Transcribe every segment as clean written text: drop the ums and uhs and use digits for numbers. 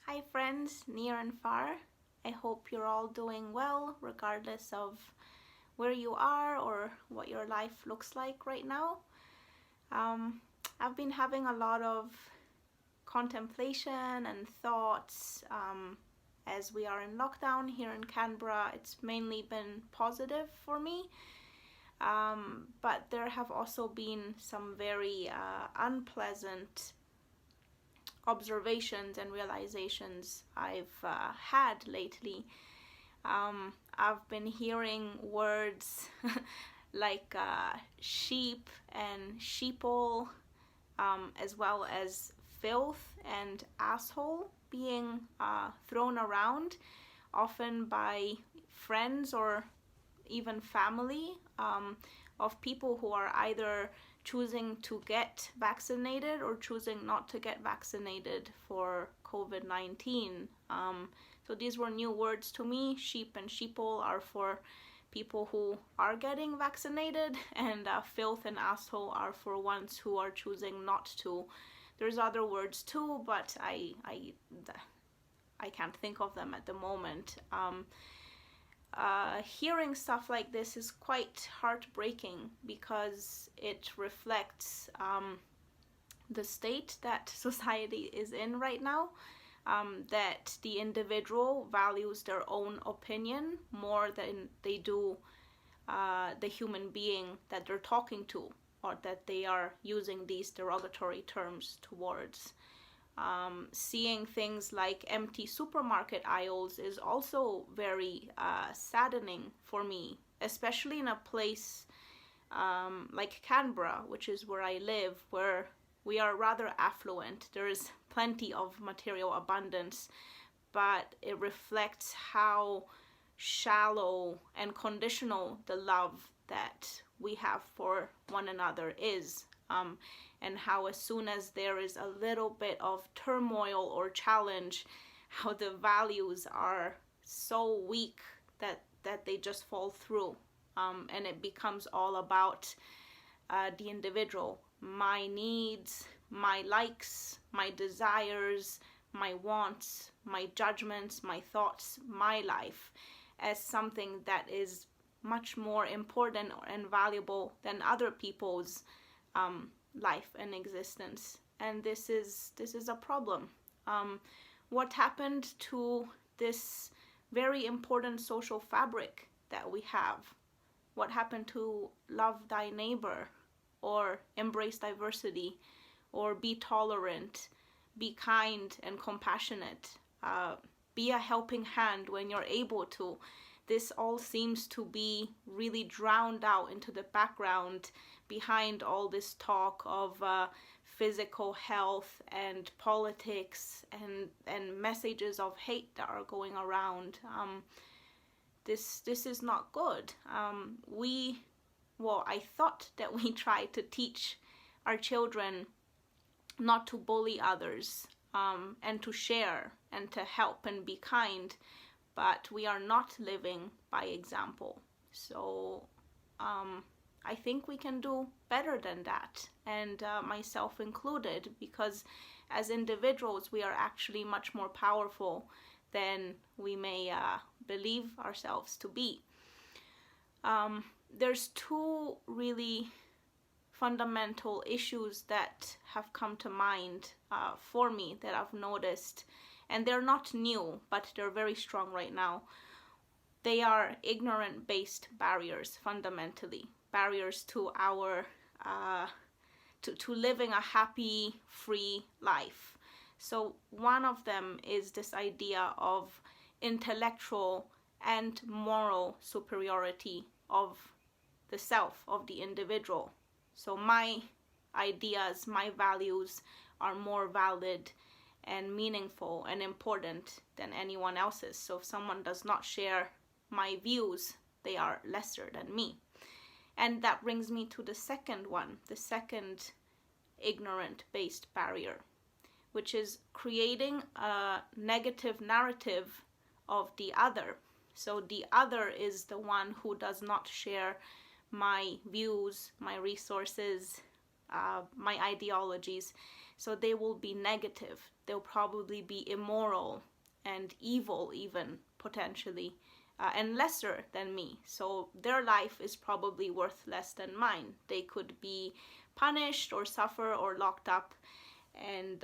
Hi friends, near and far. I hope you're all doing well, regardless of where you are or what your life looks like right now. Um, I've been having a lot of contemplation and thoughts as we are in lockdown here in Canberra. It's mainly been positive for me, but there have also been some very unpleasant observations and realizations I've had lately. I've been hearing words like sheep and sheeple, as well as filth and asshole being thrown around, often by friends or even family, of people who are either choosing to get vaccinated or choosing not to get vaccinated for COVID-19. So these were new words to me. Sheep and sheeple are for people who are getting vaccinated, and filth and asshole are for ones who are choosing not to. There's other words too, but I can't think of them at the moment. Hearing stuff like this is quite heartbreaking because it reflects the state that society is in right now, that the individual values their own opinion more than they do the human being that they're talking to or that they are using these derogatory terms towards. Seeing things like empty supermarket aisles is also very saddening for me, especially in a place like Canberra, which is where I live, where we are rather affluent. There is plenty of material abundance, but it reflects how shallow and conditional the love that we have for one another is. And how as soon as there is a little bit of turmoil or challenge, how the values are so weak that they just fall through, and it becomes all about the individual, my needs, my likes, my desires, my wants, my judgments, my thoughts, my life, as something that is much more important and valuable than other people's life and existence. And this is a problem. What happened to this very important social fabric that we have? What happened to love thy neighbor, or embrace diversity, or be tolerant, be kind and compassionate, be a helping hand when you're able to? This all seems to be really drowned out into the background behind all this talk of physical health and politics and messages of hate that are going around. This is not good. I thought that we tried to teach our children not to bully others, and to share and to help and be kind, but we are not living by example. So I think we can do better than that, and myself included, because as individuals we are actually much more powerful than we may believe ourselves to be. There's two really fundamental issues that have come to mind for me that I've noticed, and they're not new, but they're very strong right now. They are ignorant-based barriers, fundamentally. Barriers to our to living a happy, free life. So one of them is this idea of intellectual and moral superiority of the self, of the individual. So my ideas, my values are more valid and meaningful and important than anyone else's. So if someone does not share my views, they are lesser than me. And that brings me to the second one, the second ignorant-based barrier, which is creating a negative narrative of the other. So the other is the one who does not share my views, my resources, my ideologies. So they will be negative. They'll probably be immoral and evil, even potentially, and lesser than me. So their life is probably worth less than mine. They could be punished or suffer or locked up, and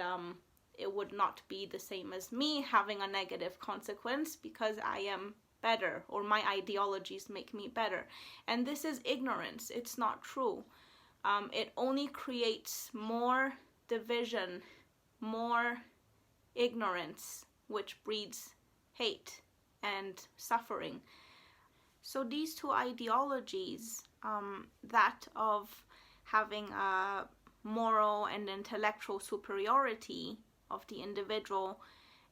it would not be the same as me having a negative consequence because I am better, or my ideologies make me better. And this is ignorance. It's not true. It only creates more division, more ignorance, which breeds hate and suffering. So these two ideologies, that of having a moral and intellectual superiority of the individual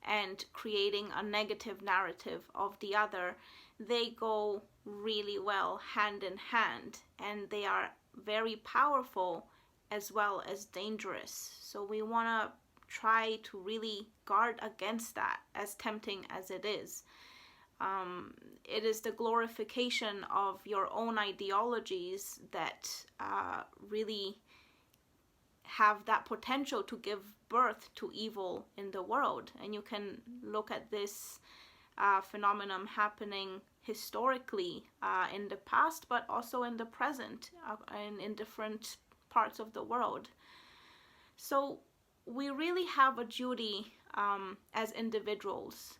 and creating a negative narrative of the other, they go really well hand in hand, and they are very powerful as well as dangerous. So we want to try to really guard against that, as tempting as it is. It is the glorification of your own ideologies that really have that potential to give birth to evil in the world. And you can look at this phenomenon happening historically in the past, but also in the present and in different parts of the world. So we really have a duty as individuals.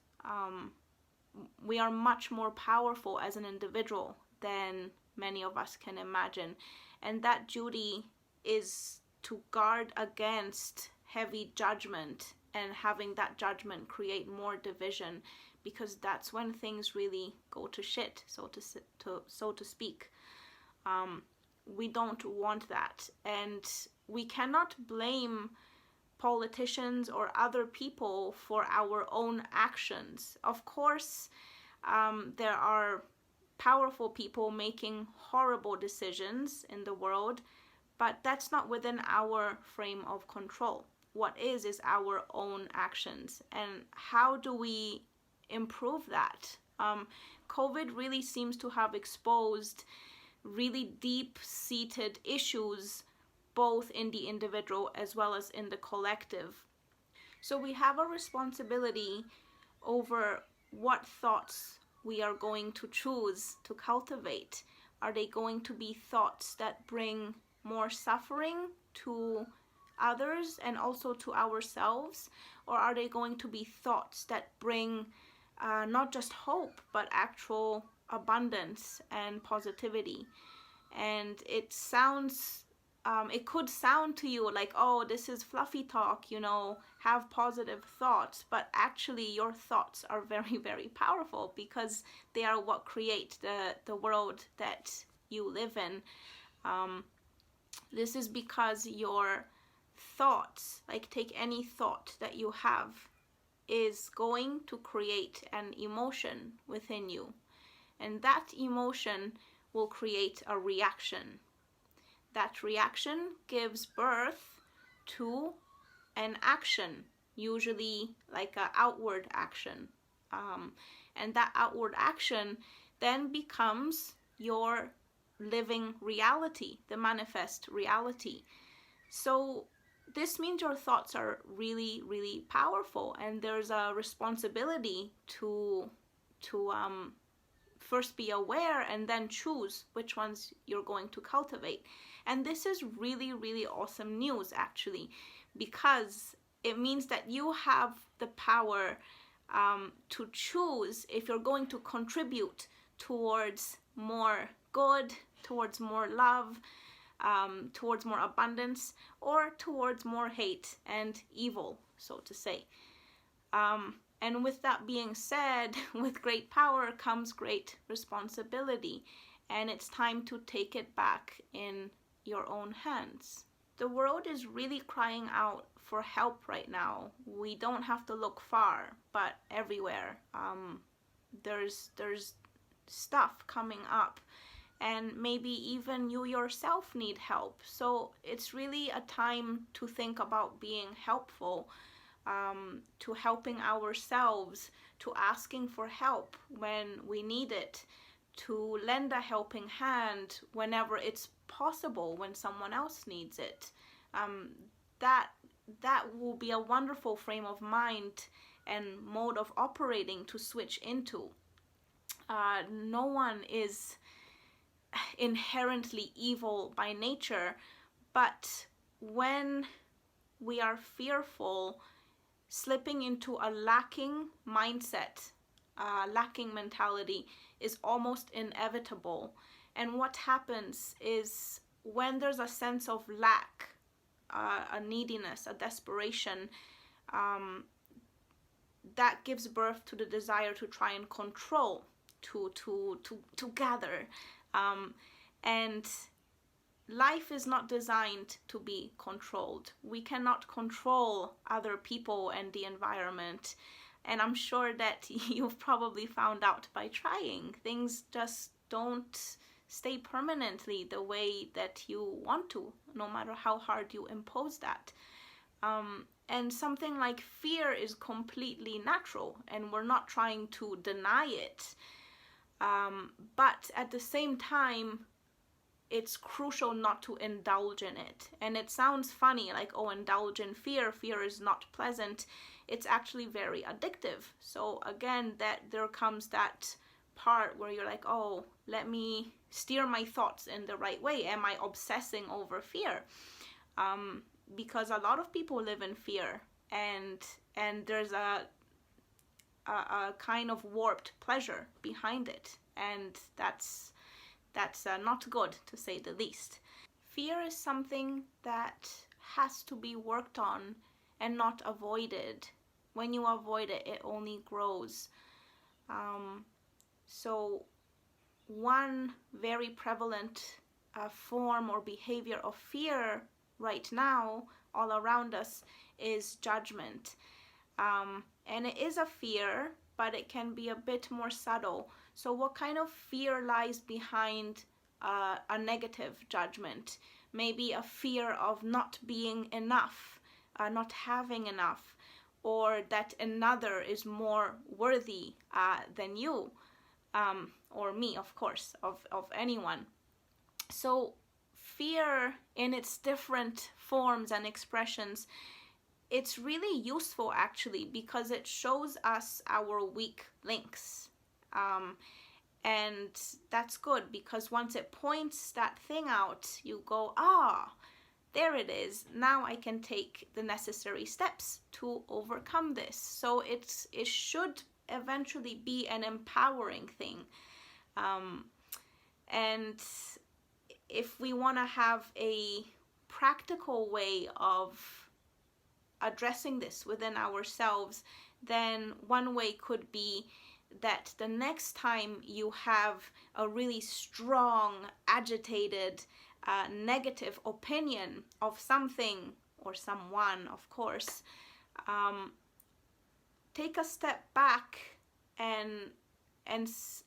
We are much more powerful as an individual than many of us can imagine. And that duty is to guard against heavy judgment and having that judgment create more division, because that's when things really go to shit, so to speak. We don't want that, and we cannot blame politicians or other people for our own actions. Of course, there are powerful people making horrible decisions in the world, but that's not within our frame of control. What is our own actions, and how do we improve that? COVID really seems to have exposed really deep-seated issues, both in the individual as well as in the collective. So we have a responsibility over what thoughts we are going to choose to cultivate. Are they going to be thoughts that bring more suffering to others and also to ourselves, or are they going to be thoughts that bring not just hope but actual abundance and positivity? And it could sound to you like, oh, this is fluffy talk, have positive thoughts, but actually your thoughts are very, very powerful, because they are what create the world that you live in. This is because your thoughts, like take any thought that you have, is going to create an emotion within you, and that emotion will create a reaction. That reaction gives birth to an action, usually like an outward action, and that outward action then becomes your living reality, the manifest reality. So this means your thoughts are really, really powerful, and there's a responsibility to first be aware and then choose which ones you're going to cultivate. And this is really, really awesome news, actually, because it means that you have the power to choose if you're going to contribute towards more good, towards more love, towards more abundance, or towards more hate and evil, so to say. And with that being said, with great power comes great responsibility, and it's time to take it back in your own hands. The world is really crying out for help right now. We don't have to look far, but everywhere. There's stuff coming up, and maybe even you yourself need help. So it's really a time to think about being helpful, to helping ourselves, to asking for help when we need it, to lend a helping hand whenever it's possible when someone else needs it. That will be a wonderful frame of mind and mode of operating to switch into. No one is inherently evil by nature, but when we are fearful, slipping into a lacking mindset, lacking mentality is almost inevitable. And what happens is when there's a sense of lack, a neediness, a desperation, that gives birth to the desire to try and control, to gather. And life is not designed to be controlled. We cannot control other people and the environment. And I'm sure that you've probably found out by trying. Things just don't stay permanently the way that you want to, no matter how hard you impose that. And something like fear is completely natural, and we're not trying to deny it. But at the same time, it's crucial not to indulge in it. And it sounds funny, like, oh, indulge in fear. Fear is not pleasant. It's actually very addictive. So again, that there comes that part where you're like, oh, let me steer my thoughts in the right way. Am I obsessing over fear? Because a lot of people live in fear, and there's a kind of warped pleasure behind it, and that's not good, to say the least. Fear is something that has to be worked on and not avoided. When you avoid it, it only grows. So one very prevalent form or behavior of fear right now all around us is judgment. And it is a fear, but it can be a bit more subtle. So what kind of fear lies behind a negative judgment? Maybe a fear of not being enough, not having enough, or that another is more worthy than you, or me, of course, of anyone. So fear in its different forms and expressions, it's really useful actually, because it shows us our weak links. And that's good, because once it points that thing out, you go, there it is. Now I can take the necessary steps to overcome this. So it should eventually be an empowering thing. And if we want to have a practical way of addressing this within ourselves, then one way could be that the next time you have a really strong, agitated, negative opinion of something or someone, of course, take a step back and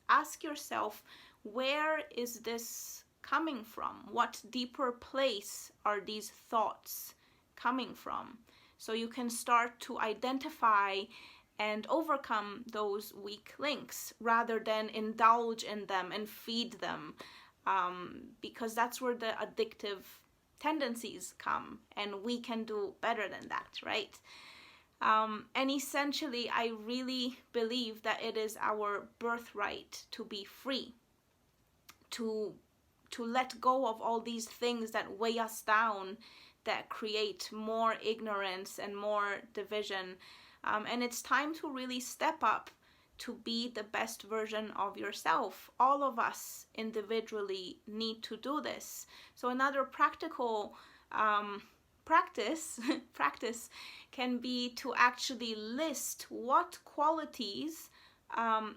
ask yourself, where is this coming from? What deeper place are these thoughts coming from? So you can start to identify and overcome those weak links rather than indulge in them and feed them, because that's where the addictive tendencies come, and we can do better than that, right? And essentially, I really believe that it is our birthright to be free, to let go of all these things that weigh us down, that create more ignorance and more division. And it's time to really step up to be the best version of yourself. All of us individually need to do this. So another practical practice can be to actually list what qualities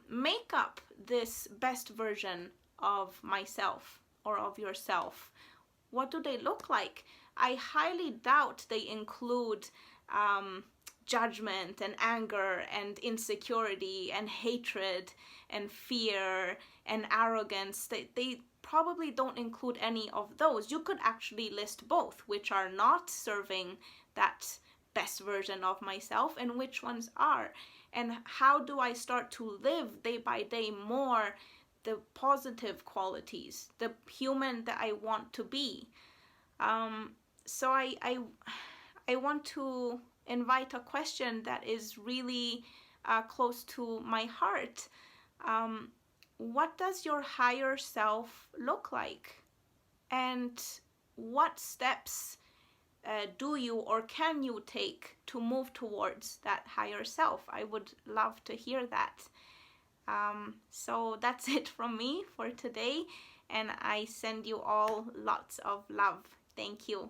make up this best version of myself or of yourself. What do they look like? I highly doubt they include judgment and anger and insecurity and hatred and fear and arrogance. They probably don't include any of those. You could actually list both, which are not serving that best version of myself and which ones are. And how do I start to live day by day more the positive qualities, the human that I want to be. So I want to invite a question that is really close to my heart. What does your higher self look like? And what steps do you or can you take to move towards that higher self? I would love to hear that. So that's it from me for today, and I send you all lots of love. Thank you.